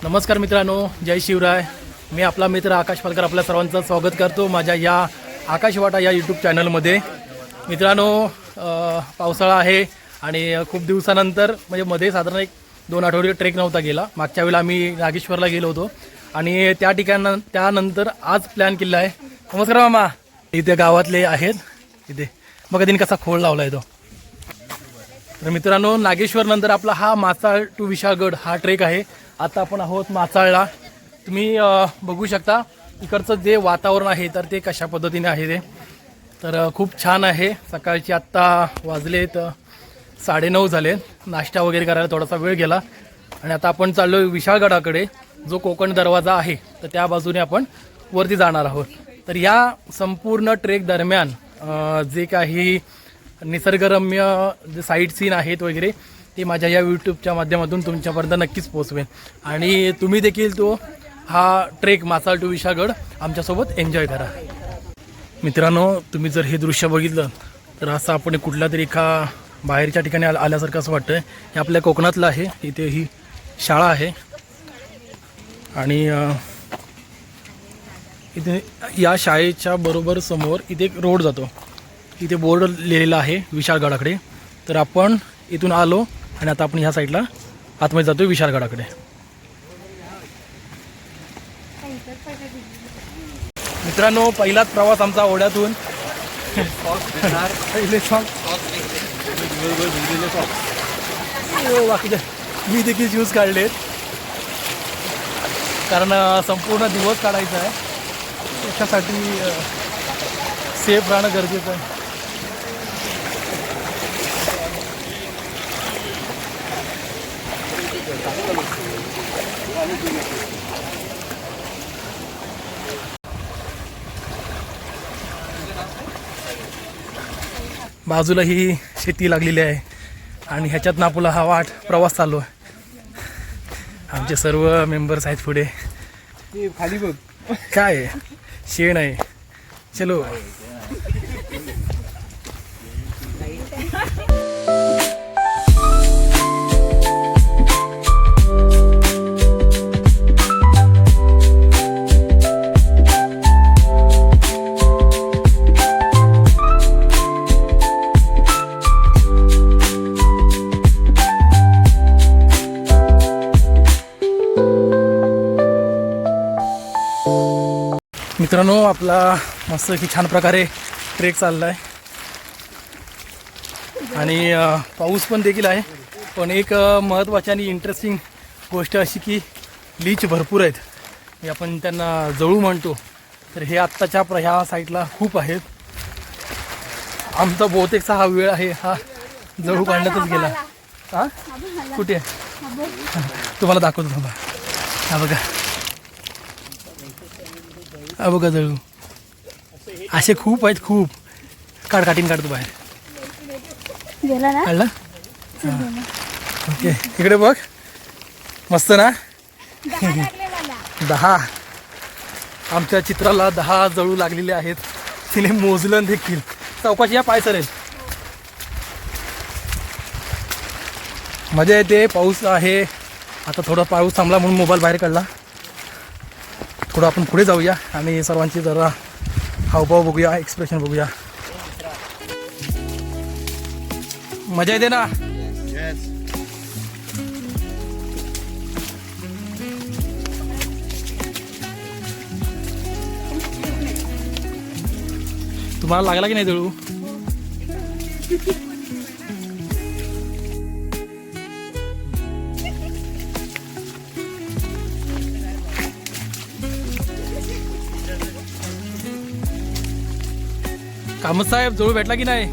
नमस्कार मित्रांनो, जय शिवराय. मी आपला मित्र आकाश पालकर आपल्या सर्वांचं स्वागत करतो माझ्या या आकाश वाटा या यूट्यूब चॅनलमध्ये. मित्रांनो, पावसाळा आहे आणि खूप दिवसानंतर म्हणजे मध्ये साधारण 1-2 आठवडे ट्रेक नव्हता गेला. मागच्या वेळेला आम्ही नागेश्वरला गेलो होतो आणि त्या ठिकाणी त्यानंतर आज प्लॅन केला आहे. नमस्कार मामा. इथे गावातले आहेत. इथे बघा त्यांनी कसा खोळ लावला आहे तो. तर मित्रांनो, नागेश्वर नंतर आपला हा माचाळ टू विशाळगड हा ट्रेक आहे. आता आपण आहोत माचाळला. तुम्ही बघू शकता इकडचं जे वातावरण आहे तर ते कशा पद्धतीने आहे ते. तर खूप छान आहे. सकाळची आत्ता वाजलेत 9:30 झाले. नाश्ता वगैरे करायला थोडासा वेळ गेला आणि आता आपण चाललो विशाळगडाकडे, जो कोकण दरवाजा आहे तर त्या बाजूने आपण वरती जाणार आहोत. तर या संपूर्ण ट्रेक दरम्यान जे काही निसर्गरम्य जे साईट सीन आहेत वगैरे ते माझ्या या यूट्यूबच्या माध्यमातून तुमच्यापर्यंत नक्कीच पोहोचवेन आणि तुम्ही देखील तो हा ट्रेक माचाळ टू विशाळगड आमच्यासोबत एन्जॉय करा. मित्रांनो, तुम्ही जर हे दृश्य बघितलं तर असं आपण कुठल्या तरी एका बाहेरच्या ठिकाणी आल्यासारखं असं वाटतं. हे आपल्या कोकणातलं आहे. इथे ही शाळा आहे आणि इथे या शाळेच्या बरोबर समोर इथे एक रोड जातो. इथे बोर्ड लिहिलेला आहे विशाळगडाकडे. तर आपण इथून आलो आणि आता आपण ह्या साईडला आतमध्ये जातो विशाळगडाकडे. मित्रांनो, पहिलाच प्रवास आमचा ओढ्यातून. बाकीचे मी देखील यूज काढलेत कारण संपूर्ण दिवस काढायचा आहे. त्याच्यासाठी सेफ राहणं गरजेचं आहे. बाजूला ही शेती लागलेली आहे आणि ह्याच्यातनं आपला हा वाट प्रवास चालू आहे. आमचे सर्व मेंबर्स आहेत पुढे. खाली बघ काय शेण आहे. चलो. मित्रांनो, आपला मस्त की छान प्रकारे ट्रेक चालला आहे आणि पाऊस पण देखील आहे. पण एक महत्त्वाची आणि इंटरेस्टिंग गोष्ट अशी की लीच भरपूर आहेत. हे आपण त्यांना जळू म्हणतो. तर हे आत्ताच्या ह्या साईडला खूप आहेत. आमचा बहुतेकचा हा वेळ आहे हा जळू काढण्यातच गेला. हा कुठे तुम्हाला दाखवतो थांबा. हा बघा, हा बघा जळू. असे खूप आहेत, खूप. काढतो बाहेर. काढला. ओके, इकडे बघ. मस्त ना. 10 आमच्या चित्राला 10 जळू लागलेले आहेत. तिने मोजलं देखील. चौकाशी या पाय सरेल. मजा येते. पाऊस आहे. आता थोडा पाऊस थांबला म्हणून मोबाईल बाहेर काढला. थोडं आपण पुढे जाऊया आणि सर्वांची जरा हावभाव बघूया, एक्सप्रेशन बघूया. मजा येते ना. तुम्हाला लागला की नाही जळू? कामत साहेब, जळू भेटला की नाही?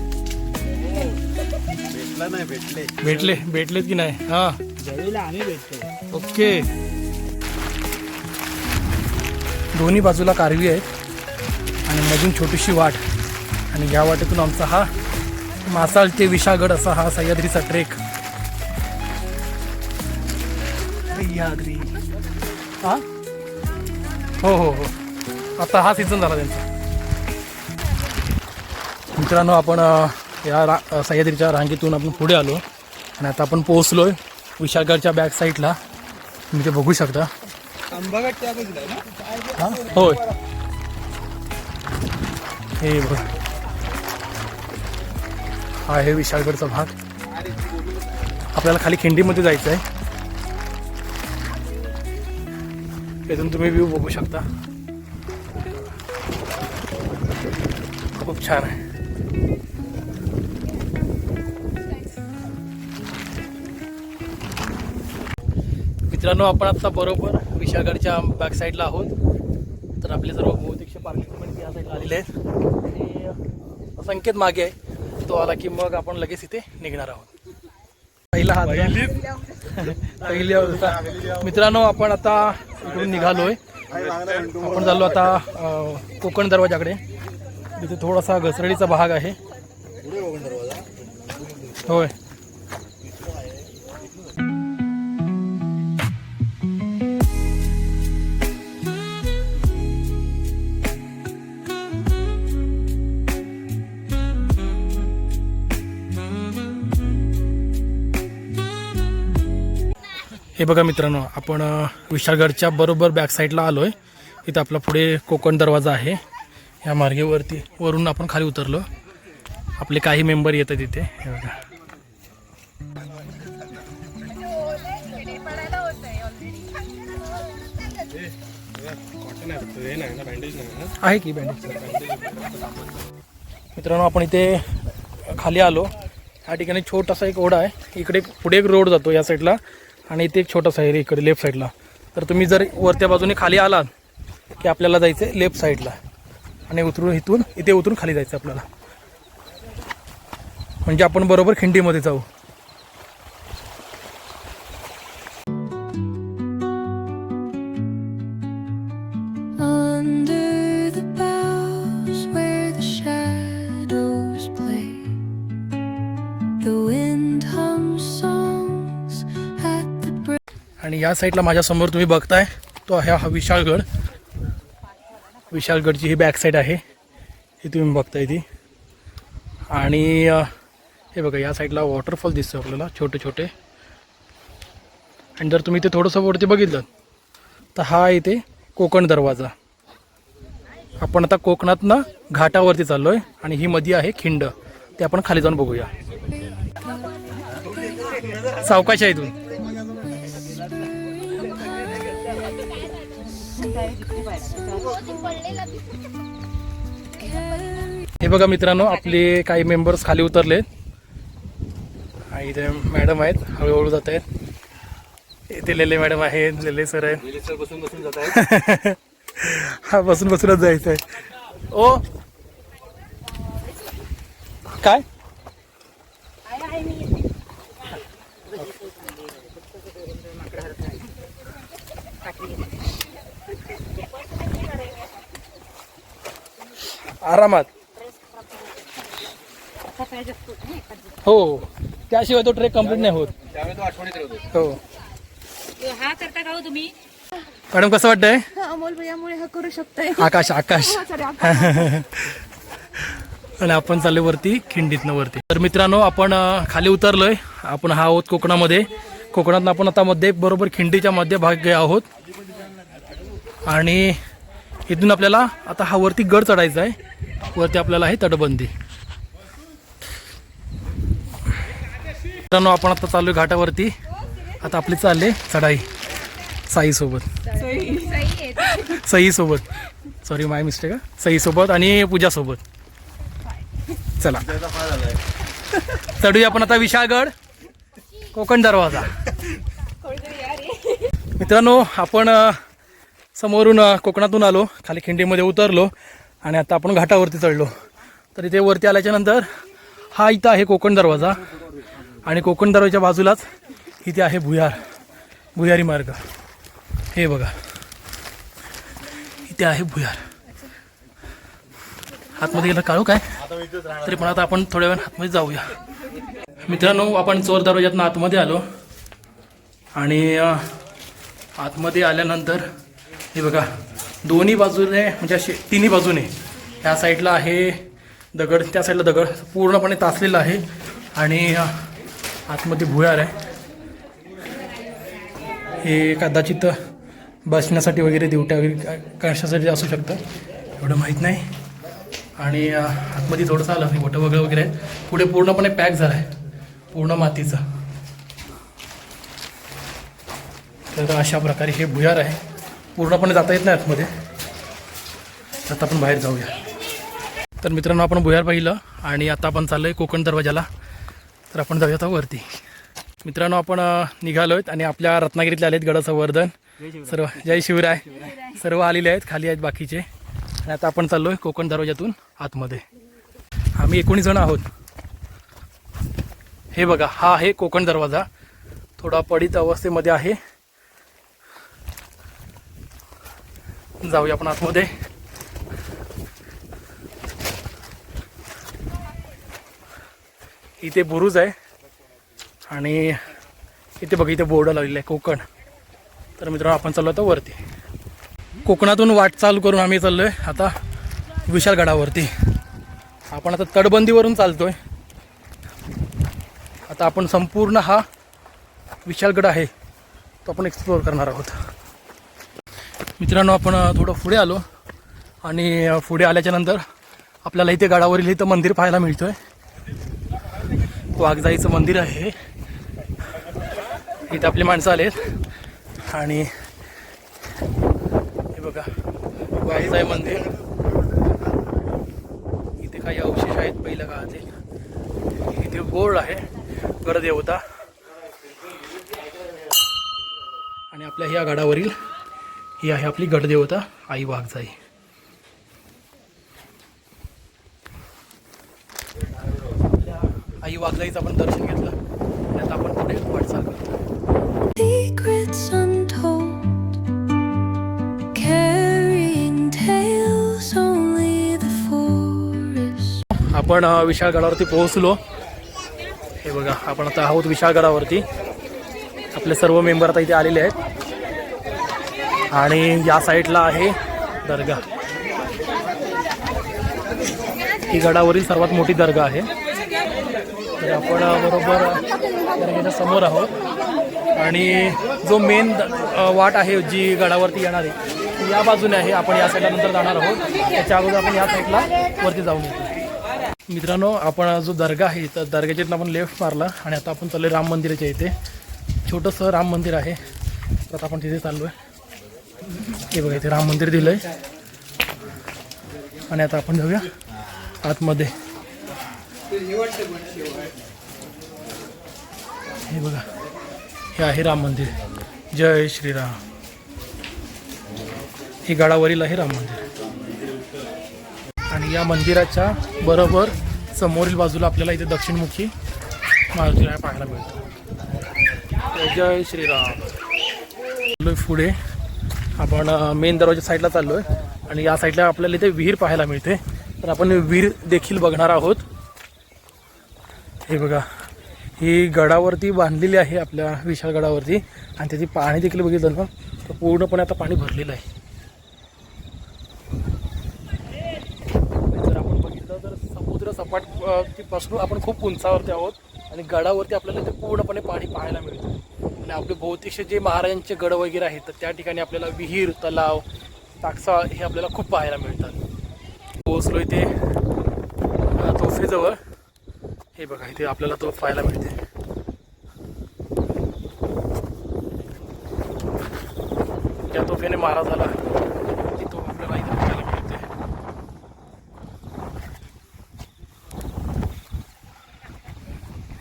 भेटला नाही. भेटलेत की नाही? हा, जळूला आम्ही भेटतो. ओके. दोन्ही बाजूला कारवी आहेत आणि मधून छोटीशी वाट आणि या वाटेतून आमचा हा मासाळ ते विशाळगड असा हा सह्याद्रीचा ट्रेक. सह्याद्री हा हो हो हो आता हा सीझन झाला त्यांचा. मित्रांनो आपण या सह्याद्रीच्या रांगेतून आपण पुढे आलो आणि आता आपण पोहोचलो आहे विशाळगडच्या बॅक साईडला. तुम्ही ते बघू शकता. आंबागड त्या बाजूला आहे ना? हां होय हे बघ हा आहे विशाळगडचा भाग. आपल्याला खाली खिंडीमध्ये जायचं आहे. इथून तुम्ही व्ह्यू बघू शकता. खूप छान आहे. मित्रांनो आपण आता बरोबर विशाळगडच्या बॅक साईडला आहोत. तर आपले सर्व बहुतेकशे पार्किंग या साईडला आलेले आहेत आणि संकेत मागे आहे. तो आला की मग आपण लगेच इथे निघणार आहोत. पहिला हात पहिली अवस्था. मित्रांनो आपण आता इकडून निघालोय. आपण चाललो आता कोकण दरवाजाकडे. तिथे थोडासा घसरडीचा भाग आहे. होय हे बघा मित्रांनो आपण विशाळगडच्या बरोबर बॅक साईडला आलो आहे. इथं आपला पुढे कोकण दरवाजा आहे. ह्या मार्गेवरती वरून आपण खाली उतरलो. आपले काही मेंबर येतात इथे. हे बघा आहे की बँडेज. मित्रांनो आपण इथे खाली आलो. या ठिकाणी छोटासा एक ओढा आहे. इकडे पुढे एक रोड जातो या साईडला आणि इथे एक छोटासा आहे इकडे लेफ्ट साईडला. तर तुम्ही जर वरत्या बाजूने खाली आलात की आपल्याला जायचं आहे लेफ्ट साईडला आणि उतरून इथे उतरून खाली जायचं आपल्याला. म्हणजे आपण बरोबर खिंडीमध्ये जाऊ. आणि या साईडला माझ्यासमोर तुम्ही बघताय तो आहे हा विशाळगड. विशाळगडची ही बॅक साईड आहे ही तुम्ही बघताय ती. आणि हे बघा या साईडला वॉटरफॉल दिसतो आपल्याला छोटे छोटे. आणि जर तुम्ही इथे थोडंसं वरती बघितलं तर हा इथे कोकण दरवाजा. आपण आता कोकणातनं घाटावरती चाललो आहे आणि ही मध्ये आहे खिंड. ते आपण खाली जाऊन बघूया. सावकाश आहे इथून. हे बघा मित्रांनो आपले काही मेंबर्स खाली उतरलेत. इथे मॅडम आहेत हळूहळू जात आहेत. इथे लेले मॅडम आहेत. लेले सर आहेत. बसून बसून जात आहे. हा बसून बसूनच जायचं आहे. ओ काय आरामात. हो त्याशिवाय तो ट्रेक कम्प्लीट नाही होत. त्यामुळे तो आठवणीत राहतो. हो हा करता का हो तुम्ही? मॅडम कसं वाटतंय? अमोल भैयामुळे हा करू शकताय. आकाश आकाश. आणि आपण चाललो वरती खिंडीतनं वरती. तर मित्रांनो आपण खाली उतरलोय. आपण हा आहोत कोकणामध्ये. कोकणात आपण आता मध्ये बरोबर खिंडीच्या मध्यभागी आहोत. आणि इथून आपल्याला आता हा वरती गड चढायचा आहे. वरती आपल्याला आहे तटबंदी. मित्रांनो आपण आता चाललोय घाटावरती. आता आपली चालले चढाई साई सोबत. सई सोबत सॉरी माय मिस्टेक. सई सोबत आणि पूजा सोबत. चला चढूया आपण आता विशाळगड कोकण दरवाजा. मित्रांनो आपण समोरून कोकणातून आलो. खाली खिंडीमध्ये उतरलो आणि आता आपण घाटावरती चढलो. तर इथे वरती आल्याच्या नंतर हा इथं आहे कोकण दरवाजा. आणि कोकण दरवाजाच्या बाजूलाच इथे आहे भुयारी मार्ग. हे बघा इथे आहे भुयार. आतमध्ये गेलं काळू काय तरी पण आता आपण थोड्या वेळ आतमध्ये जाऊया. मित्रांनो, आपण चोर दरवाज्यातून आतमध्ये आलो आणि आतमध्ये आल्यानंतर हे बघा दोन्ही बाजूने म्हणजे असे तिन्ही बाजूने ह्या साईडला आहे दगड, त्या साईडला दगड पूर्णपणे तासलेला आहे आणि आतमध्ये भुयार आहे. हे कदाचित बसण्यासाठी वगैरे दिवट्या वगैरे कशासाठी असू शकतं एवढं माहीत नाही. आणि आतमध्ये थोडंसं आलं नाही मोठं वगैरे आहे. पुढे पूर्णपणे पॅक झालं आहे पूर्ण मातीचं. तर अशा प्रकारे हे भुयार आहे. पूर्णपणे जाता येत नाही आतमध्ये. आता आपण बाहेर जाऊया. तर मित्रांनो, आपण भुयार पाहिलं आणि आता आपण चाललो आहे कोकण दरवाजाला. तर आपण जाऊया आता वरती. मित्रांनो, आपण निघालो आहेत आणि आपल्या रत्नागिरीतले आलेत गडसंवर्धन सर्व. जय शिवराय. सर्व आलेले आहेत, खाली आहेत बाकीचे. आणि आता आपण चाललो आहे कोकण दरवाजातून आतमध्ये. आम्ही 19 जण आहोत. हे बघा, हा आहे कोकण दरवाजा. थोडा पडीत अवस्थेमध्ये आहे. जाऊया आपण आतमध्ये. इथे बुरुज आहे आणि इथे बघा इथे बोर्ड लावलेला आहे कोकण. तर मित्रांनो, आपण चाललो आता वरती. कोकणातून वाटचाल करून आम्ही चाललो आहे आता विशाळगडावरती. आपण आता तटबंदीवरून चालतोय. आता आपण संपूर्ण हा विशाळगड आहे तो आपण एक्सप्लोअर करणार आहोत. मित्रांनो, आपण थोडं पुढे आलो आणि पुढे आल्याच्या नंतर आपल्याला इथे गडावरील इथं मंदिर पाहायला मिळतोय. वाघजाईचं मंदिर आहे. इथे आपली माणसं आलेत आणि हे बघा वाघजाई मंदिर. इथे काही अवशेष आहेत पहिल्या काळातील. इथे बोर्ड आहे गडदेवता आणि आपल्या ह्या गडावरील ही आहे आपली गडदेवता आई वाघजाई. आई वाघजाईचं आपण दर्शन घेतलं आणि आता आपण पुढे वाटचाल करतो. Secrets untold, carrying tales only the forest. आपण विशाळगडावरती पोहोचलो. हे बघा, आपण आता आहोत विशाळगडावरती. आपले सर्व मेंबर आता इथे आलेले आहेत आणि या साईडला आहे दर्गा. ही गडावरील सर्वात मोठी दर्गा आहे. तर आपण बरोबर दर्ग्याच्या समोर आहोत आणि जो मेन वाट आहे जी गडावरती येणार आहे ती या बाजूने आहे. आपण या साईडला नंतर जाणार आहोत. त्याच्या अगोदर आपण या साईडला वरती जाऊन येतो. मित्रांनो, आपण जो दर्गा आहे तर दर्ग्याच्या इथून आपण लेफ्ट मारला आणि आता आपण चाललो राम मंदिराच्या इथे. छोटंसं राम मंदिर आहे. तर आता आपण तिथे चाललो आहे. हे बघा, इथे राम मंदिर दिलं आहे आणि आता आपण जाऊया आतमध्ये. हे बघा, हे आहे राम मंदिर. जय श्रीराम. हे गडावरील आहे राम मंदिर आणि या मंदिराच्या बरोबर समोरील बाजूला आपल्याला इथे दक्षिणमुखी मारुती पाहायला मिळतो. जय श्रीराम. चाललोय पुढे. आपण मेन दरवाजा साईडला चाललो आहे आणि या साईडला आपल्याला इथे विहीर पाहायला मिळते. तर आपण विहीर देखील बघणार आहोत. हे बघा, ही गडावरती बांधलेली आहे आपल्या विशाळगडावरती आणि त्याची पाणी देखील बघितलं ना तर पूर्णपणे आता पाणी भरलेलं आहे. जर आपण बघितलं तर समुद्र सपाटीपासून आपण खूप उंचावरती आहोत आणि गडावरती आपल्याला ते पूर्णपणे पाणी पाहायला मिळतं. आणि आपले बहुतेकशे जे महाराजांचे गड वगैरे आहेत तर त्या ठिकाणी आपल्याला विहीर, तलाव, टाकसा हे आपल्याला खूप पाहायला मिळतात. पोहोचलो इथे तोफेजवळ. हे बघा, इथे आपल्याला तो पाहायला मिळते. त्या तोफेने मारा झाला की तो आपल्याला इथे पाहायला मिळते.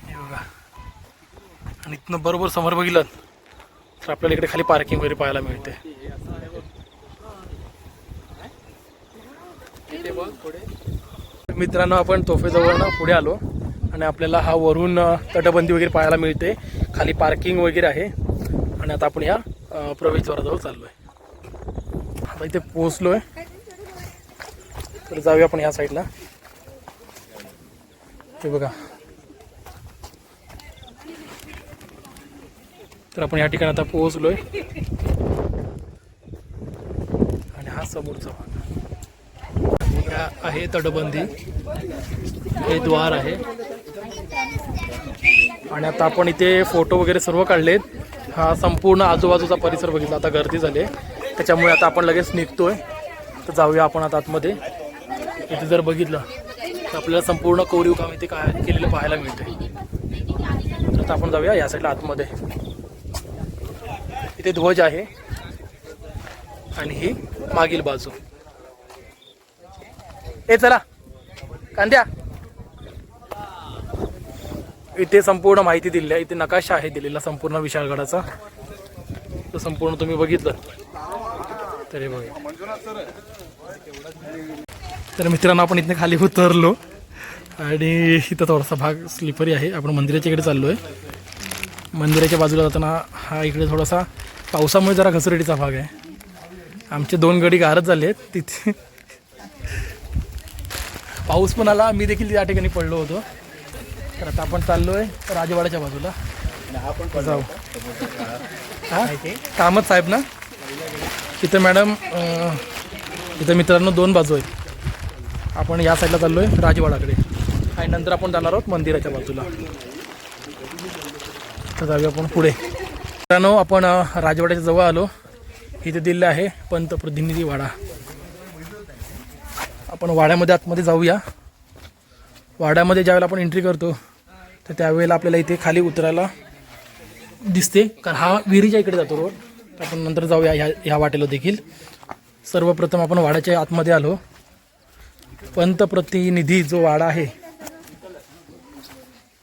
हे बघा, आणि इथनं बरोबर समोर बघितलं तर आपल्याला इकडे खाली पार्किंग वगैरे पाहायला मिळते. मित्रांनो, आपण तोफेजवळ पुढे आलो आणि आपल्याला हा वरून तटबंदी वगैरे पाहायला मिळते. खाली पार्किंग वगैरे आहे आणि आता आपण या प्रवेशद्वाराजवळ चाललो आहे. आता इथे पोहोचलो आहे तर जाऊया आपण या साईडला. हे बघा, तर आपण या ठिकाणी आता पोहोचलोय आणि हा समोरचा भाग आहे तटबंदी, हे द्वार आहे. आणि आता आपण इथे फोटो वगैरे सर्व काढलेत. हा संपूर्ण आजूबाजूचा परिसर बघितला. आता गर्दी झाली आहे त्याच्यामुळे आता आपण लगेच निघतोय. तर जाऊया आपण आता आतमध्ये. इथे जर बघितलं तर आपल्याला संपूर्ण कोरीव काम इथे काय केलेलं पाहायला मिळते. तर आता आपण जाऊया या साईडला आतमध्ये. इथे ध्वज आहे आणि ही मागील बाजू. ए चला कांद्या, इथे संपूर्ण माहिती दिली आहे. इथे नकाशा आहे दिलेला संपूर्ण विशाळगडाचा. तो संपूर्ण तुम्ही बघितलं तर हे बघा. तर मित्रांनो आपण इथे खाली उतरलो आणि इथं थोडासा भाग स्लिपरी आहे. आपण मंदिराच्या इकडे चाललो आहे. मंदिराच्या बाजूला जाताना हा इकडे थोडासा पावसामुळे जरा घसरडीचा भाग आहे. आमचे 2 गडी गारच झाले आहेत. तिथे पाऊस पण आला, मी देखील त्या ठिकाणी पडलो होतो. तर आता आपण चाललो आहे राजवाड्याच्या बाजूला. जाऊ. हा कामत साहेब ना इथं मॅडम. इथं मित्रांनो 2 बाजू आहेत. आपण या साईडला चाललो आहे राजवाडाकडे आणि नंतर आपण जाणार आहोत मंदिराच्या बाजूला. तर जाऊया आपण पुढे. मित्रांनो आपण राजवाड्याच्या जवळ आलो. इथे दिलेलं आहे पंतप्रतिनिधी वाडा. आपण वाड्यामध्ये आतमध्ये जाऊया. वाड्यामध्ये ज्यावेळेला आपण एंट्री करतो तर त्यावेळेला आपल्याला इथे खाली उतरायला दिसते, कारण हा विहिरीच्या इकडे जातो रोड. तर आपण नंतर जाऊया ह्या वाटेला देखील. सर्वप्रथम आपण वाड्याच्या आतमध्ये आलो. पंतप्रतिनिधी जो वाडा आहे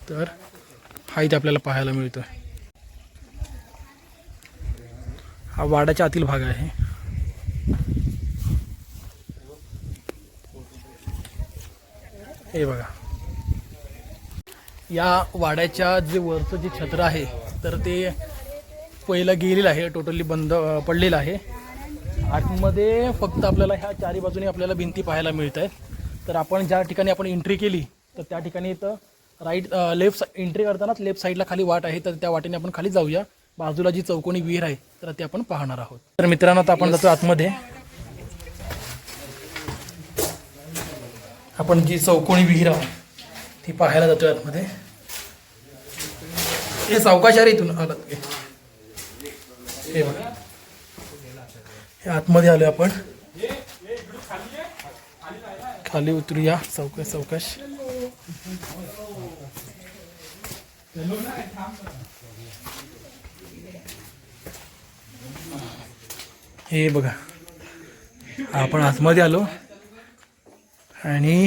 तर हा इथे आपल्याला पाहायला मिळतो. हा वाड्याच्या आतील भाग आहे. हे बघा, या वाड्याच्या जे वरचं जे छत्र आहे तर ते पहिलं गेलेलं आहे, टोटली बंद पडलेलं आहे. आतमध्ये फक्त आपल्याला ह्या 4 बाजूने आपल्याला भिंती पाहायला मिळत आहेत. तर आपण ज्या ठिकाणी आपण एंट्री केली तर त्या ठिकाणी इथं लेफ्ट एंट्री करतानाच लेफ्ट साईडला खाली वाट आहे. तर त्या वाटेने आपण खाली जाऊया. बाजूला जी चौकोनी विहीर आहे तर ते आपण पाहणार आहोत. तर मित्रांनो आता आपण जातो आतमध्ये. आपण जी चौकोनी विहीर आहे ती पाहायला जातोय आतमध्ये. हे सावकाशारी इथून आलात. हे बघा, हे आतमध्ये आलोय आपण. खाली उतरूया सावकाश सावकाश. हे बघा, आपण आतमध्ये आलो आणि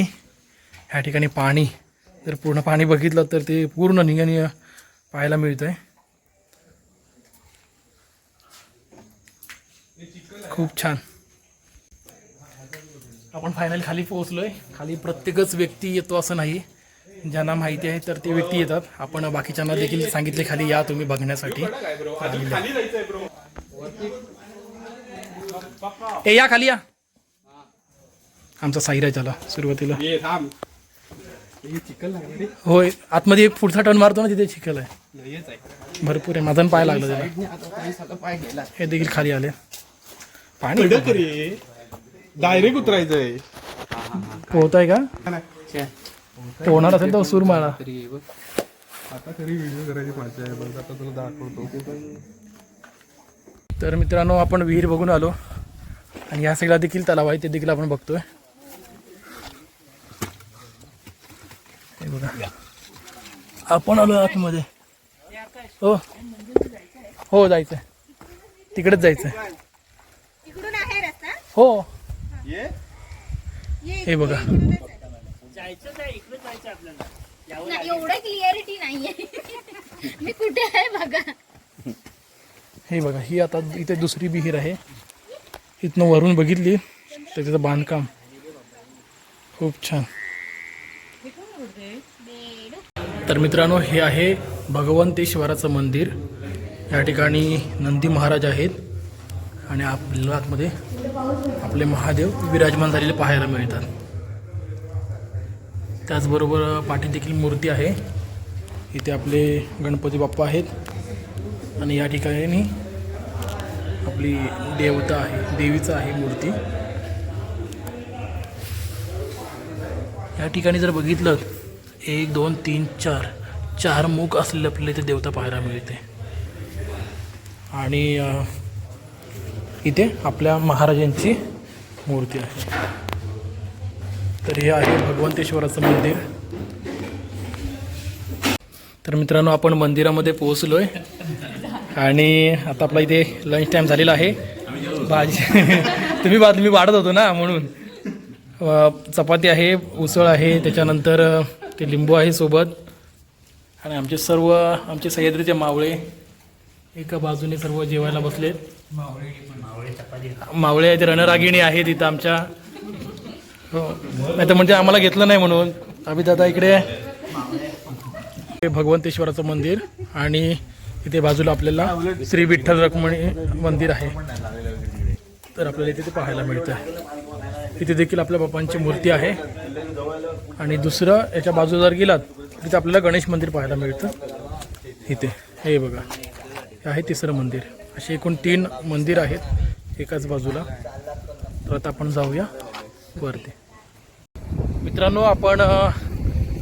ह्या ठिकाणी पाणी, जर पूर्ण पाणी बघितलं तर ते पूर्ण निगनीय पाहायला मिळत आहे. खूप छान. आपण फायनली खाली पोहोचलोय. खाली प्रत्येकच व्यक्ती येतो असं नाही, ज्यांना माहिती आहे तर ते व्यक्ती येतात. आपण बाकीच्यांना देखील सांगितले खाली या तुम्ही बघण्यासाठी. ए या खाली या. आमचा साईराज झाला सुरुवातीला. होय, आतमध्ये एक पुढचा टर्न मारतो ना तिथे चिखल आहे भरपूर आहे. माझा पाय लागला त्याला. हे देखील खाली आले. पाणी डायरेक्ट उतरायचंय. पोहत आहे का? पोहणार असेल तर सूर मारा. आता तरी व्हिडिओ करायची मजा आहे. बघ आता तुला दाखवतो. तर मित्रांनो आपण विहीर बघून आलो आणि या साईडला देखील तलाव आहे, ते देखील आपण बघतोय. हे बघा, आपण आलो आतमध्ये. हो हो, जायचंय तिकडेच जायचंय. हो, हे बघा, एवढं क्लिअरिटी नाहीये. मी कुठे आहे बघा. हे बघा, ही आता इथे दुसरी विहीर आहे. इथनं वरून बघितली तर त्याचं बांधकाम खूप छान. तर मित्रांनो हे आहे भगवंतेश्वराचं मंदिर. या ठिकाणी नंदी महाराज आहेत आणि आपल्या आतमध्ये आपले महादेव विराजमान झालेले पाहायला मिळतात. त्याचबरोबर पाठी देखील मूर्ती आहे. इथे आपले गणपती बाप्पा आहेत आणि या ठिकाणी आपली देवता आहे, देवीचा आहे मूर्ती. या ठिकाणी जर बघितलं 1 2 3 4 मुख असलेले आपल्याला इथे देवता पाहायला मिळते. आणि इथे आपल्या महाराजांची मूर्ती आहे. तर हे आहे भगवंतेश्वराचं मंदिर. तर मित्रांनो आपण मंदिरामध्ये पोहोचलो आहे आणि आता आपला इथे लंच टाईम झालेला आहे. भाजी तुम्ही वाढत होतो ना म्हणून. चपाती आहे, उसळ आहे, त्याच्यानंतर ते लिंबू आहे सोबत. आणि आमचे सह्याद्रीचे मावळे एका बाजूने सर्व जेवायला बसलेत. मावळे आहेत, रणरागिणी आहेत इथं आमच्या. हो नाही तर म्हणजे आम्हाला घेतलं नाही म्हणून. आम्ही दादा इकडे भगवंतेश्वराचं मंदिर आणि इथे बाजूला आपल्याला श्री विठ्ठल रखुमाई मंदिर आहे. तर आपल्याला इथे ते पाहायला मिळतं. इथे देखील आपल्या बाप्पांची मूर्ती आहे. आणि दुसरं याच्या बाजूला जर गेलात तिथे आपल्याला गणेश मंदिर पाहायला मिळतं. इथे हे बघा, हे आहे तिसरं मंदिर. असे एकूण 3 मंदिर आहेत एकाच बाजूला. तर आता आपण जाऊया वरती. मित्रांनो आपण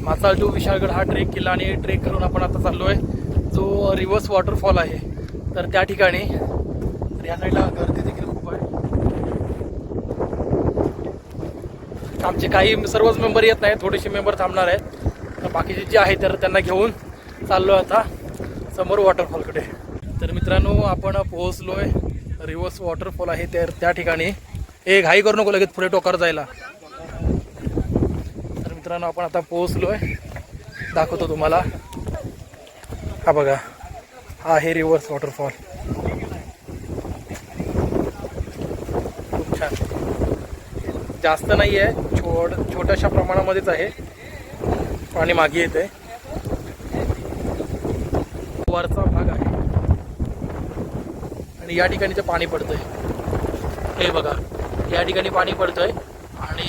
मासाळ टू विशाळगड हा ट्रेक केला आणि ट्रेक करून आपण आता चाललो आहे जो रिव्हर्स वॉटरफॉल आहे. तर त्या ठिकाणी तर या साईडला गर्दी देखील खूप आहे. आमचे काही सर्वच मेंबर येत नाही, थोडेसे मेंबर थांबणार आहेत. तर बाकीचे जे आहेत तर त्यांना घेऊन चाललो आता समोर वॉटरफॉलकडे. तर मित्रांनो आपण पोहोचलो आहे रिव्हर्स वॉटरफॉल आहे तर त्या ठिकाणी. घाई करू नको लगेच पुढे टोकावर जायला. तर मित्रांनो आपण आता पोहोचलो आहे, दाखवतो तुम्हाला. हा बघा, हा आहे रिव्हर्स वॉटरफॉल. खूप छान. जास्त नाही आहे, छोट्याशा प्रमाणामध्येच आहे. पाणी मागे येते. वरचा भाग आहे आणि या ठिकाणी ते पाणी पडतंय. हे बघा, या ठिकाणी पाणी पडतंय आणि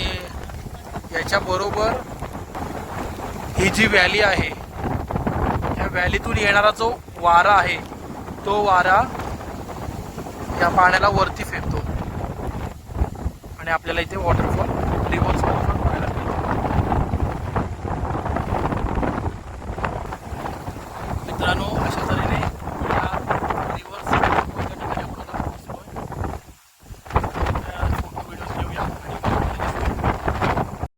याच्या बरोबर ही जी व्हॅली आहे, या व्हॅलीतून येणारा जो वारा आहे तो वारा या पाण्याला वरती फेकतो आणि आपल्याला इथे वॉटरफॉल